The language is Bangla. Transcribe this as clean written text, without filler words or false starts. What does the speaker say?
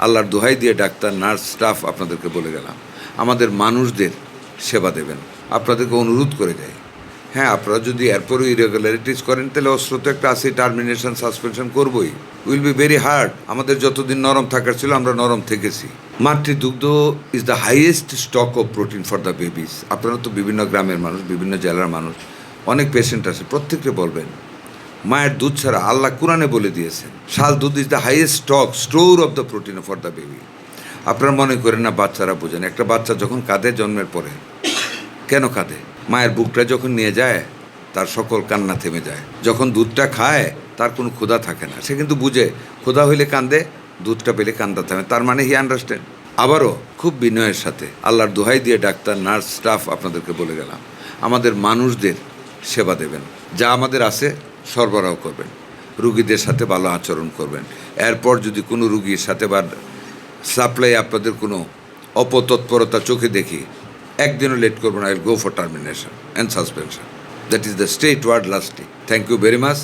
আল্লাহর দোহাই দিয়ে ডাক্তার, নার্স, স্টাফ আপনাদেরকে বলে গেলাম, আমাদের মানুষদের সেবা দেবেন। আপনাদেরকে অনুরোধ করে যাই, হ্যাঁ, আপনারা যদি এরপরও ইরেগুলারিটিস করেন তাহলে অস্ত্র তো একটা আছে, টার্মিনেশন, সাসপেনশন করবই। Will be very hard. আমাদের যতদিন নরম থাকার ছিল আমরা নরম থেকেছি। মাতৃদুগ্ধ is the highest stock of protein for the babies. আপনারা তো বিভিন্ন গ্রামের মানুষ, বিভিন্ন জেলার মানুষ, অনেক পেশেন্ট আছে, প্রত্যেককে বলবেন মায়ের দুধ ছাড়া, আল্লাহ কোরআনে বলে দিয়েছেন, শাল দুধ is the highest store of the protein for the baby. আপনারা মনে করেন না বাচ্চারা বোঝেন, একটা বাচ্চা যখন কাঁদে জন্মের পরে, কেন কাঁদে? মায়ের বুকটা যখন নিয়ে যায় তার সকল কান্না থেমে যায়। যখন দুধটা খায় তার কোনো ক্ষুধা থাকে না, সে কিন্তু বুঝে ক্ষুধা হইলে কান্দে, দুধটা পেলে কান্দা থামে, তার মানে হি আন্ডারস্ট্যান্ড। আবারও খুব বিনয়ের সাথে আল্লাহর দোহাই দিয়ে ডাক্তার, নার্স, স্টাফ আপনাদেরকে বলে গেলাম, আমাদের মানুষদের সেবা দেবেন, যা আমাদের আছে সরবরাহ করবেন, রুগীদের সাথে ভালো আচরণ করবেন। এরপর যদি কোনো রুগীর সাথে বা সাপ্লাই আপনাদের কোনো অপতৎপরতা চোখে দেখি, একদিনও লেট করবো না, I will go for termination and suspension. That is the straight word lastly. Thank you very much.